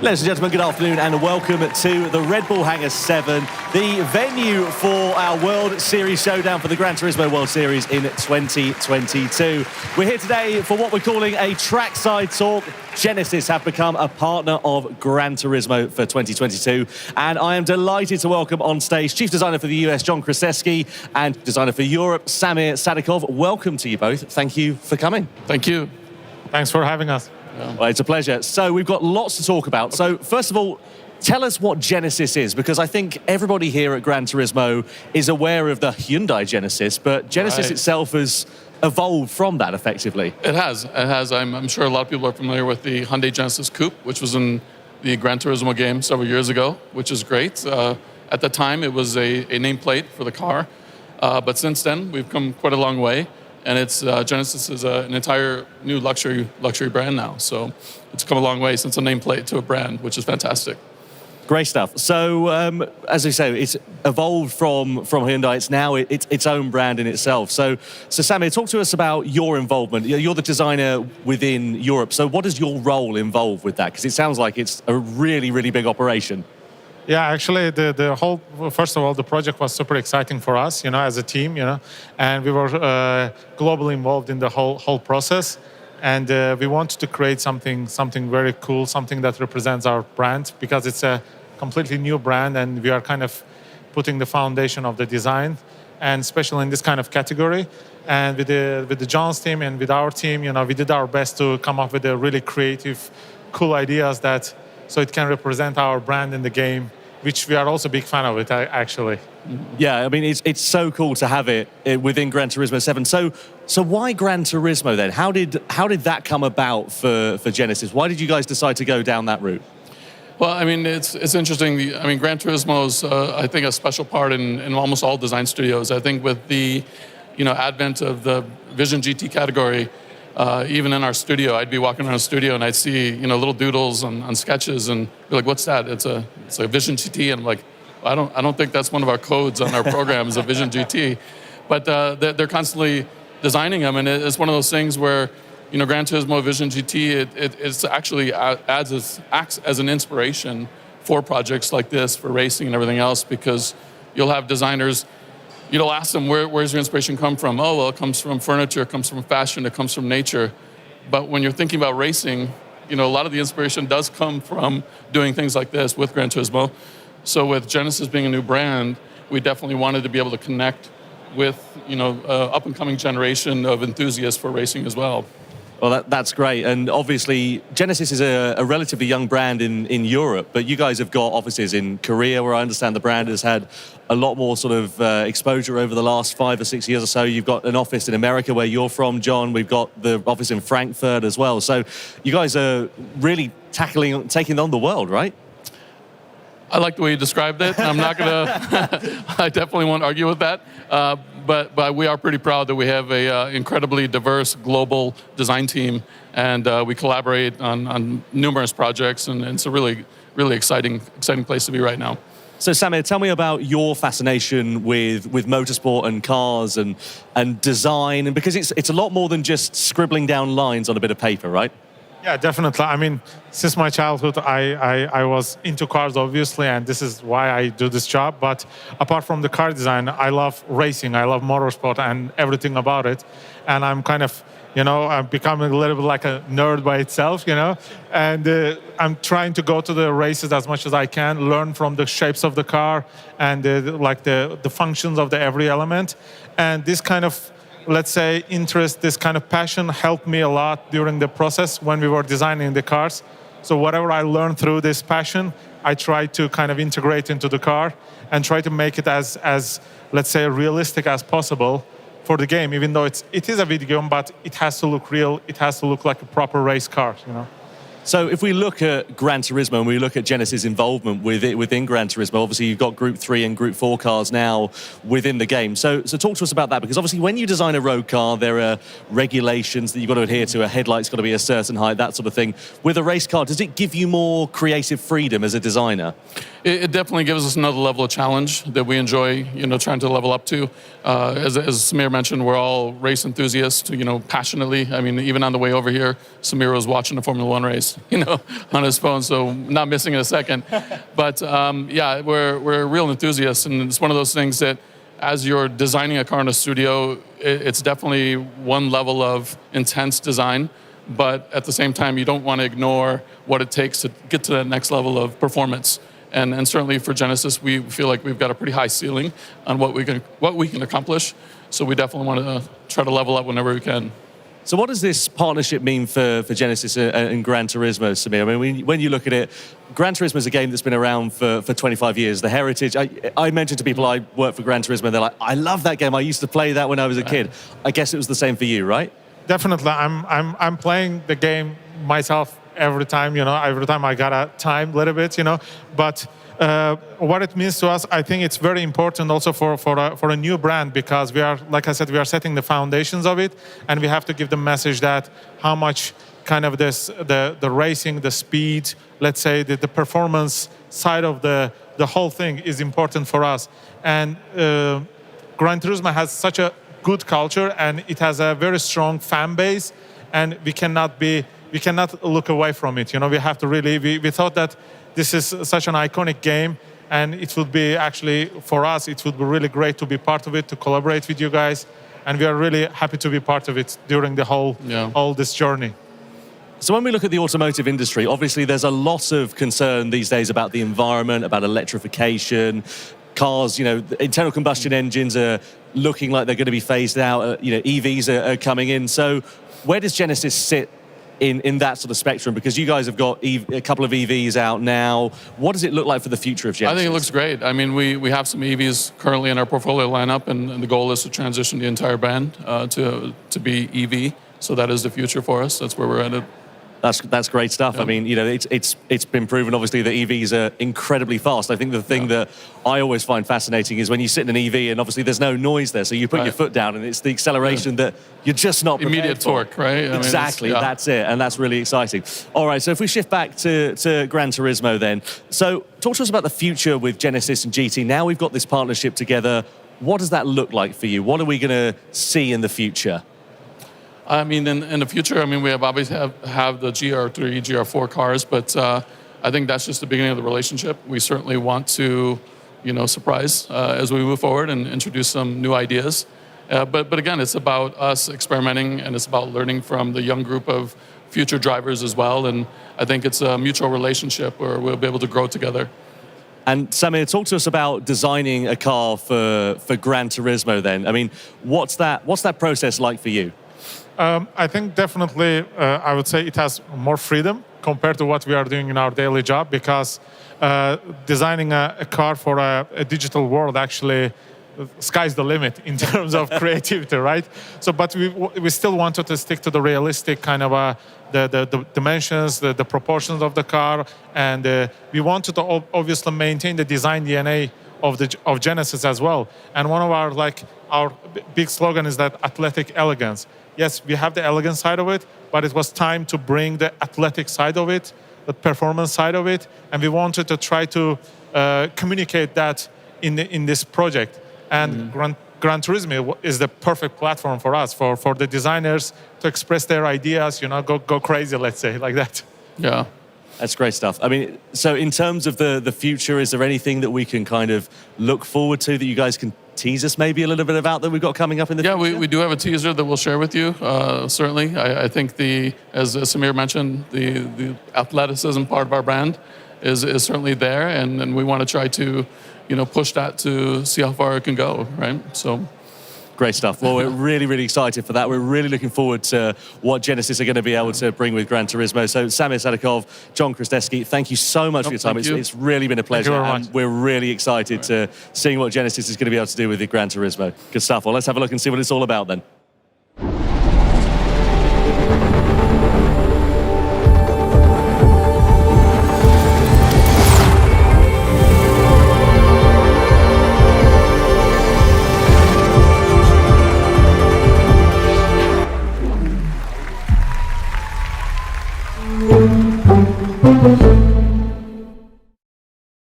Ladies and gentlemen, good afternoon and welcome to the Red Bull Hangar 7, the venue for our World Series showdown for the Gran Turismo World Series in 2022. We're here today for what we're calling a trackside talk. Genesis have become a partner of Gran Turismo for 2022, and I am delighted to welcome on stage Chief Designer for the US, John Krasewski, and Designer for Europe, Samir Sadikov. Welcome to you both. Thank you for coming. Thank you. Thanks for having us. Well, it's a pleasure. So we've got lots to talk about. So first of all, tell us what Genesis is, because I think everybody here at Gran Turismo is aware of the Hyundai Genesis, but Genesis itself has evolved from that effectively. It has. I'm sure a lot of people are familiar with the Hyundai Genesis Coupe, which was in the Gran Turismo game several years ago, which is great. At the time, it was a nameplate for the car, but since then, we've come quite a long way. And it's Genesis is an entire new luxury brand now. So it's come a long way since a nameplate to a brand, which is fantastic. Great stuff. So as I say, it's evolved from Hyundai. It's now its own brand in itself. So Samir, talk to us about your involvement. You're the designer within Europe. So what is your role involved with that? Because it sounds like it's a really, really big operation. Yeah, actually, the whole, first of all, the project was super exciting for us, as a team, and we were globally involved in the whole process. And we wanted to create something very cool, something that represents our brand, because it's a completely new brand, and we are kind of putting the foundation of the design, and especially in this kind of category. And with the John's team and with our team, we did our best to come up with a really creative, cool ideas so it can represent our brand in the game, which we are also a big fan of it, actually. Yeah, I mean, it's so cool to have it within Gran Turismo 7. So why Gran Turismo then? How did that come about for Genesis? Why did you guys decide to go down that route? Well, I mean, it's interesting. I mean, Gran Turismo is, I think, a special part in almost all design studios. I think with the, advent of the Vision GT category, even in our studio, I'd be walking around the studio and I'd see, little doodles on sketches and be like, "What's that?" It's a Vision GT, and I'm like, I don't think that's one of our codes on our program is a Vision GT, but they're constantly designing them, and it's one of those things where, Gran Turismo Vision GT, it's actually acts as an inspiration for projects like this, for racing and everything else, because you'll have designers. You'll ask them, where's your inspiration come from? Oh, well, it comes from furniture, it comes from fashion, it comes from nature. But when you're thinking about racing, a lot of the inspiration does come from doing things like this with Gran Turismo. So with Genesis being a new brand, we definitely wanted to be able to connect with, up-and-coming generation of enthusiasts for racing as well. Well, that's great. And obviously, Genesis is a relatively young brand in Europe, but you guys have got offices in Korea, where I understand the brand has had a lot more sort of exposure over the last 5 or 6 years or so. You've got an office in America, where you're from, John. We've got the office in Frankfurt as well. So you guys are really taking on the world, right? I like the way you described it. I'm not going to, I definitely won't argue with that. But we are pretty proud that we have an incredibly diverse global design team, and we collaborate on numerous projects, and it's a really, really exciting place to be right now. So Samir, tell me about your fascination with motorsport and cars and design, and because it's a lot more than just scribbling down lines on a bit of paper, right? Yeah, definitely. I mean, since my childhood, I was into cars, obviously, and this is why I do this job. But apart from the car design, I love racing, I love motorsport and everything about it. And I'm kind of, I'm becoming a little bit like a nerd by itself, And I'm trying to go to the races as much as I can, learn from the shapes of the car and the functions of the every element. And this kind of, let's say, interest, this kind of passion helped me a lot during the process when we were designing the cars. So whatever I learned through this passion, I try to kind of integrate into the car and try to make it as let's say, realistic as possible for the game, even though it is a video game, but it has to look real, it has to look like a proper race car, So if we look at Gran Turismo and we look at Genesis' involvement within Gran Turismo, obviously you've got Group 3 and Group 4 cars now within the game. So talk to us about that, because obviously when you design a road car, there are regulations that you've got to adhere to. A headlight's got to be a certain height, that sort of thing. With a race car, does it give you more creative freedom as a designer? It definitely gives us another level of challenge that we enjoy, trying to level up to. As Samir mentioned, we're all race enthusiasts, passionately. I mean, even on the way over here, Samir was watching a Formula One race. apps, on his phone, so not missing it a second. But yeah, we're real enthusiasts, and it's one of those things that as you're designing a car in a studio, it's definitely one level of intense design, but at the same time, you don't want to ignore what it takes to get to that next level of performance. And certainly for Genesis, we feel like we've got a pretty high ceiling on what we can accomplish. So we definitely want to try to level up whenever we can. So what does this partnership mean for Genesis and Gran Turismo, Samir? I mean, when you look at it, Gran Turismo is a game that's been around for 25 years. The heritage, I mentioned to people I work for Gran Turismo, they're like, I love that game. I used to play that when I was a kid. I guess it was the same for you, right? Definitely. I'm playing the game myself every time, every time I got a time a little bit, But what it means to us, I think it's very important also for a new brand, because we are, like I said, we are setting the foundations of it, and we have to give the message that how much kind of the racing, the speed, let's say the performance side of the whole thing is important for us. And Gran Turismo has such a good culture, and it has a very strong fan base, and we cannot look away from it. We have to really, we thought that this is such an iconic game, and it would be actually, for us, it would be really great to be part of it, to collaborate with you guys, and we are really happy to be part of it during the whole this journey. So when we look at the automotive industry, obviously there's a lot of concern these days about the environment, about electrification. Cars, internal combustion engines are looking like they're going to be phased out. EVs are coming in. So where does Genesis sit in that sort of spectrum? Because you guys have got a couple of EVs out now. What does it look like for the future of Genesis? I think it looks great. I mean, we have some EVs currently in our portfolio lineup, and the goal is to transition the entire brand to be EV. So that is the future for us. That's where we're at. That's great stuff. Yeah. I mean, it's been proven, obviously, that EVs are incredibly fast. I think the thing that I always find fascinating is when you sit in an EV and obviously there's no noise there, so you put your foot down and it's the acceleration that you're just not prepared immediate for. Torque, right? Exactly, that's it, and that's really exciting. All right, so if we shift back to Gran Turismo then. So talk to us about the future with Genesis and GT. Now we've got this partnership together. What does that look like for you? What are we going to see in the future? I mean, in the future, we have obviously have the GR3, GR4 cars, but I think that's just the beginning of the relationship. We certainly want to, surprise as we move forward and introduce some new ideas. But again, it's about us experimenting, and it's about learning from the young group of future drivers as well. And I think it's a mutual relationship where we'll be able to grow together. And Samir, talk to us about designing a car for Gran Turismo then. I mean, what's that process like for you? I think definitely, I would say it has more freedom compared to what we are doing in our daily job, because designing a car for a digital world, actually, sky's the limit in terms of creativity, right? So, but we still wanted to stick to the realistic kind of the dimensions, the proportions of the car, and we wanted to obviously maintain the design DNA of Genesis as well. And one of our big slogan is that athletic elegance. Yes, we have the elegant side of it, but it was time to bring the athletic side of it, the performance side of it, and we wanted to try to communicate that in this project. And Gran Turismo is the perfect platform for us, for the designers to express their ideas, go crazy, let's say, like that. Yeah. That's great stuff. I mean, so in terms of the future, is there anything that we can kind of look forward to that you guys can tease us maybe a little bit about that we've got coming up in the future? Yeah, we do have a teaser that we'll share with you, certainly. I think as Samir mentioned, the athleticism part of our brand is certainly there, and we want to try to, push that to see how far it can go, right? So. Great stuff. Well, we're really, really excited for that. We're really looking forward to what Genesis are going to be able to bring with Gran Turismo. So, Samir Sadikov, John Kristevsky, thank you so much for your time. It's really been a pleasure. And we're really excited to seeing what Genesis is going to be able to do with the Gran Turismo. Good stuff. Well, let's have a look and see what it's all about then.